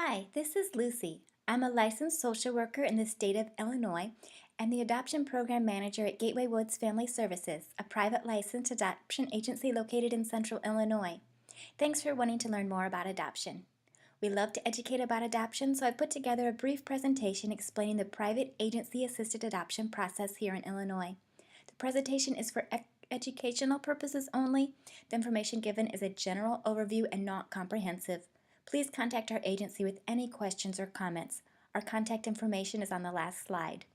Hi, this is Lucy. I'm a licensed social worker in the state of Illinois and the adoption program manager at Gateway Woods Family Services, a private licensed adoption agency located in central Illinois. Thanks for wanting to learn more about adoption. We love to educate about adoption, so I put together a brief presentation explaining the private agency-assisted adoption process here in Illinois. The presentation is for educational purposes only. The information given is a general overview and not comprehensive. Please contact our agency with any questions or comments. Our contact information is on the last slide.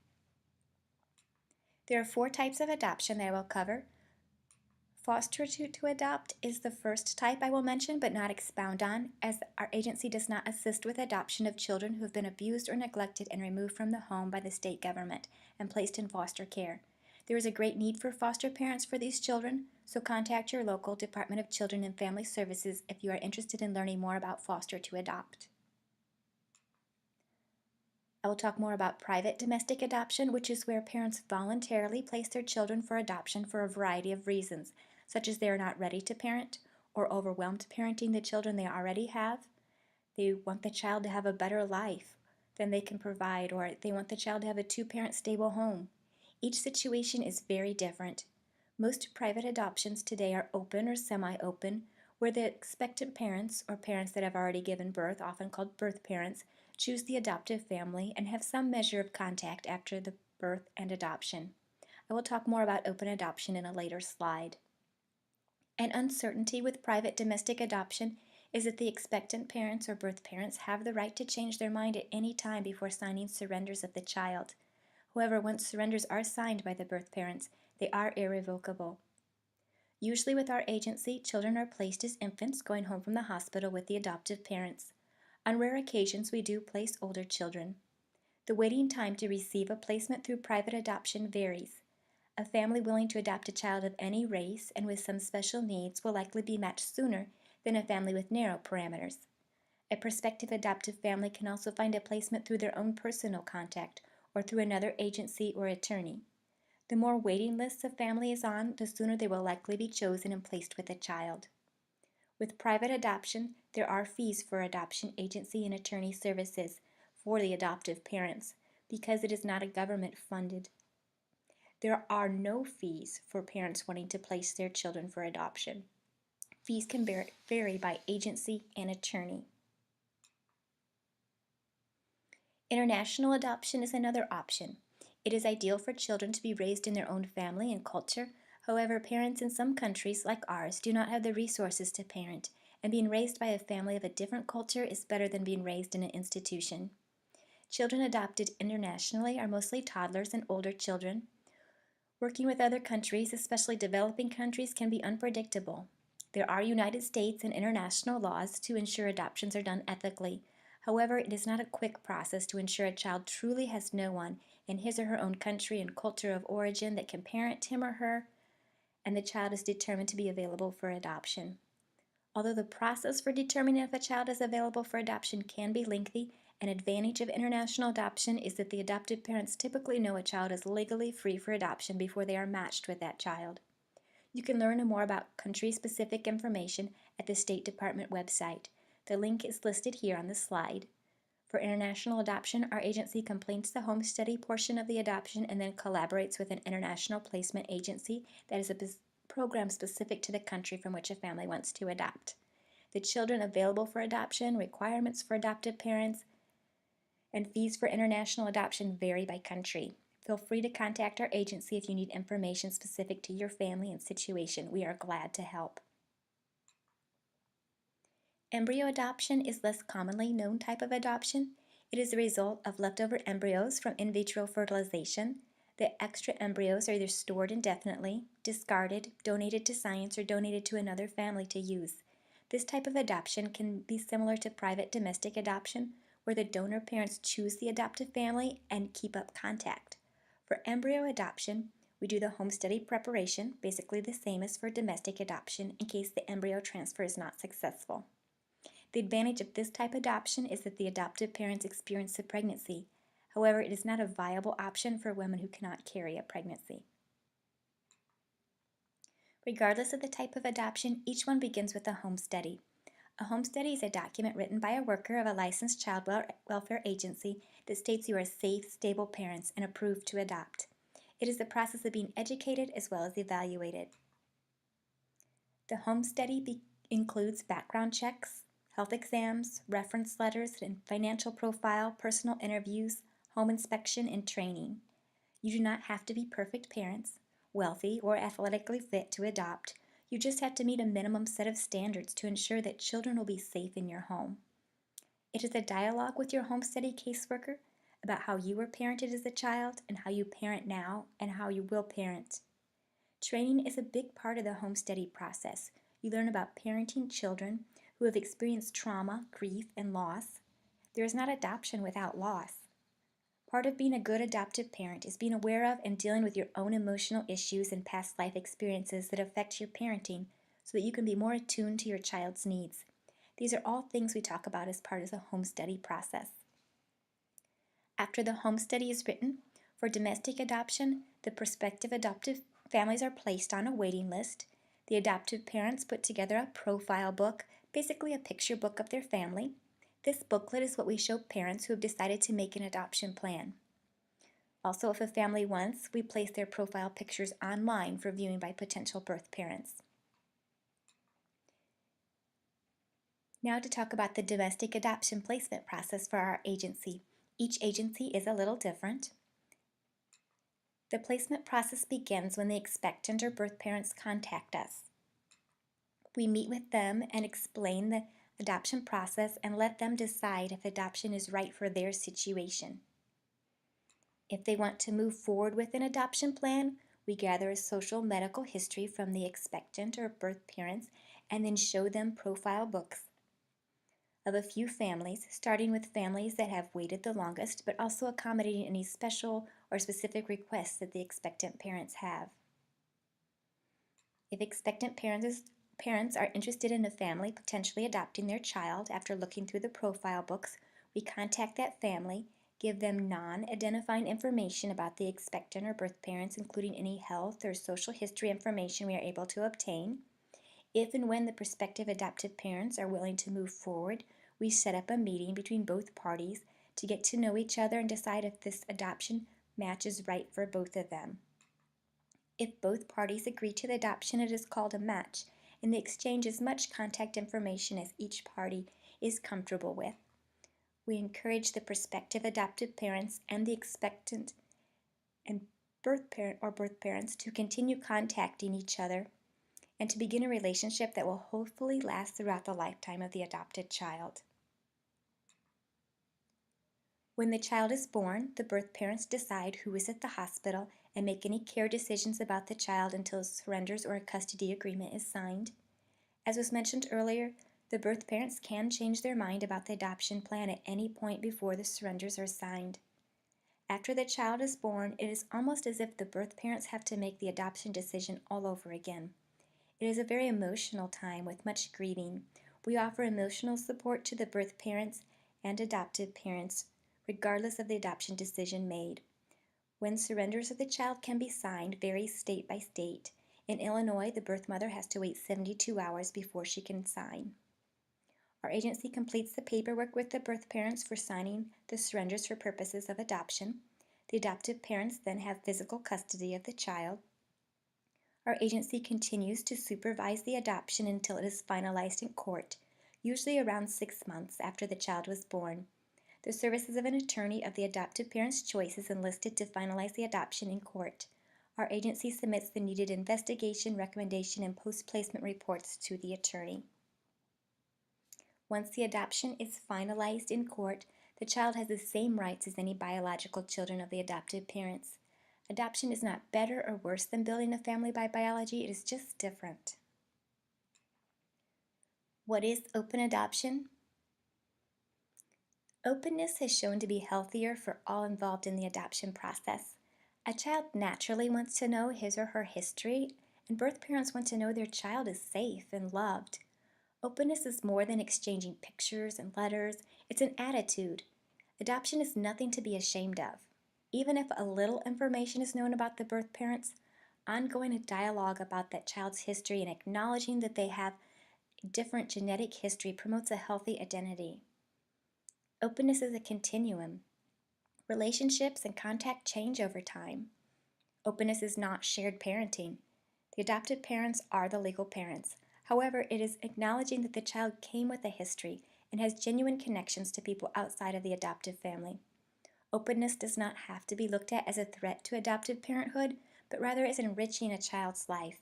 There are 4 types of adoption that I will cover. Foster to adopt is the first type I will mention but not expound on, as our agency does not assist with adoption of children who have been abused or neglected and removed from the home by the state government and placed in foster care. There is a great need for foster parents for these children, so contact your local Department of Children and Family Services if you are interested in learning more about foster to adopt. I will talk more about private domestic adoption, which is where parents voluntarily place their children for adoption for a variety of reasons, such as they are not ready to parent or overwhelmed parenting the children they already have. They want the child to have a better life than they can provide, or they want the child to have a 2-parent stable home. Each situation is very different. Most private adoptions today are open or semi-open, where the expectant parents, or parents that have already given birth, often called birth parents, choose the adoptive family and have some measure of contact after the birth and adoption. I will talk more about open adoption in a later slide. An uncertainty with private domestic adoption is that the expectant parents or birth parents have the right to change their mind at any time before signing surrenders of the child. However, once surrenders are signed by the birth parents, they are irrevocable. Usually with our agency, children are placed as infants going home from the hospital with the adoptive parents. On rare occasions, we do place older children. The waiting time to receive a placement through private adoption varies. A family willing to adopt a child of any race and with some special needs will likely be matched sooner than a family with narrow parameters. A prospective adoptive family can also find a placement through their own personal contact or through another agency or attorney. The more waiting lists a family is on, the sooner they will likely be chosen and placed with a child. With private adoption, there are fees for adoption agency and attorney services for the adoptive parents because it is not a government funded. There are no fees for parents wanting to place their children for adoption. Fees can vary by agency and attorney. International adoption is another option. It is ideal for children to be raised in their own family and culture. However, parents in some countries, like ours, do not have the resources to parent, and being raised by a family of a different culture is better than being raised in an institution. Children adopted internationally are mostly toddlers and older children. Working with other countries, especially developing countries, can be unpredictable. There are United States and international laws to ensure adoptions are done ethically. However, it is not a quick process to ensure a child truly has no one in his or her own country and culture of origin that can parent him or her, and the child is determined to be available for adoption. Although the process for determining if a child is available for adoption can be lengthy, an advantage of international adoption is that the adoptive parents typically know a child is legally free for adoption before they are matched with that child. You can learn more about country-specific information at the State Department website. The link is listed here on the slide. For international adoption, our agency completes the home study portion of the adoption and then collaborates with an international placement agency that is a program specific to the country from which a family wants to adopt. The children available for adoption, requirements for adoptive parents, and fees for international adoption vary by country. Feel free to contact our agency if you need information specific to your family and situation. We are glad to help. Embryo adoption is less commonly known type of adoption. It is a result of leftover embryos from in vitro fertilization. The extra embryos are either stored indefinitely, discarded, donated to science, or donated to another family to use. This type of adoption can be similar to private domestic adoption, where the donor parents choose the adoptive family and keep up contact. For embryo adoption, we do the home study preparation, basically the same as for domestic adoption, in case the embryo transfer is not successful. The advantage of this type of adoption is that the adoptive parents experience the pregnancy. However, it is not a viable option for women who cannot carry a pregnancy. Regardless of the type of adoption, each one begins with a home study. A home study is a document written by a worker of a licensed child welfare agency that states you are safe, stable parents and approved to adopt. It is the process of being educated as well as evaluated. The home study includes background checks, health exams, reference letters and financial profile, personal interviews, home inspection, and training. You do not have to be perfect parents, wealthy, or athletically fit to adopt. You just have to meet a minimum set of standards to ensure that children will be safe in your home. It is a dialogue with your home study caseworker about how you were parented as a child and how you parent now and how you will parent. Training is a big part of the home study process. You learn about parenting children who have experienced trauma, grief, and loss. There is not adoption without loss. Part of being a good adoptive parent is being aware of and dealing with your own emotional issues and past life experiences that affect your parenting so that you can be more attuned to your child's needs. These are all things we talk about as part of the home study process. After the home study is written, for domestic adoption, the prospective adoptive families are placed on a waiting list. The adoptive parents put together a profile book, basically a picture book of their family. This booklet is what we show parents who have decided to make an adoption plan. Also, if a family wants, we place their profile pictures online for viewing by potential birth parents. Now to talk about the domestic adoption placement process for our agency. Each agency is a little different. The placement process begins when the expectant or birth parents contact us. We meet with them and explain the adoption process and let them decide if adoption is right for their situation. If they want to move forward with an adoption plan, we gather a social medical history from the expectant or birth parents and then show them profile books of a few families, starting with families that have waited the longest, but also accommodating any special or specific requests that the expectant parents have. If expectant parents are interested in a family potentially adopting their child after looking through the profile books, we contact that family, give them non-identifying information about the expectant or birth parents, including any health or social history information we are able to obtain. If and when the prospective adoptive parents are willing to move forward, we set up a meeting between both parties to get to know each other and decide if this adoption match is right for both of them. If both parties agree to the adoption, it is called a match, and the exchange as much contact information as each party is comfortable with. We encourage the prospective adoptive parents and the expectant and birth parents to continue contacting each other and to begin a relationship that will hopefully last throughout the lifetime of the adopted child. When the child is born, the birth parents decide who is at the hospital and make any care decisions about the child until surrenders or a custody agreement is signed. As was mentioned earlier, the birth parents can change their mind about the adoption plan at any point before the surrenders are signed. After the child is born, it is almost as if the birth parents have to make the adoption decision all over again. It is a very emotional time with much grieving. We offer emotional support to the birth parents and adoptive parents, regardless of the adoption decision made. When surrenders of the child can be signed varies state by state. In Illinois, the birth mother has to wait 72 hours before she can sign. Our agency completes the paperwork with the birth parents for signing the surrenders for purposes of adoption. The adoptive parents then have physical custody of the child. Our agency continues to supervise the adoption until it is finalized in court, usually around 6 months after the child was born. The services of an attorney of the adoptive parent's choice is enlisted to finalize the adoption in court. Our agency submits the needed investigation, recommendation, and post-placement reports to the attorney. Once the adoption is finalized in court, the child has the same rights as any biological children of the adoptive parents. Adoption is not better or worse than building a family by biology, it is just different. What is open adoption? Openness has shown to be healthier for all involved in the adoption process. A child naturally wants to know his or her history, and birth parents want to know their child is safe and loved. Openness is more than exchanging pictures and letters, it's an attitude. Adoption is nothing to be ashamed of. Even if a little information is known about the birth parents, ongoing dialogue about that child's history and acknowledging that they have different genetic history promotes a healthy identity. Openness is a continuum. Relationships and contact change over time. Openness is not shared parenting. The adopted parents are the legal parents. However, it is acknowledging that the child came with a history and has genuine connections to people outside of the adoptive family. Openness does not have to be looked at as a threat to adoptive parenthood, but rather as enriching a child's life.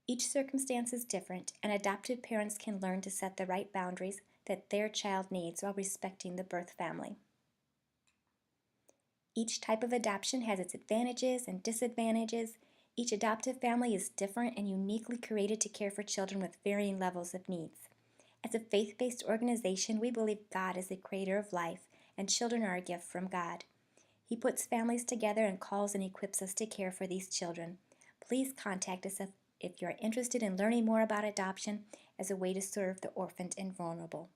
Each circumstance is different, and adoptive parents can learn to set the right boundaries that their child needs while respecting the birth family. Each type of adoption has its advantages and disadvantages. Each adoptive family is different and uniquely created to care for children with varying levels of needs. As a faith-based organization, we believe God is the creator of life, and children are a gift from God. He puts families together and calls and equips us to care for these children. Please contact us if you're interested in learning more about adoption as a way to serve the orphaned and vulnerable.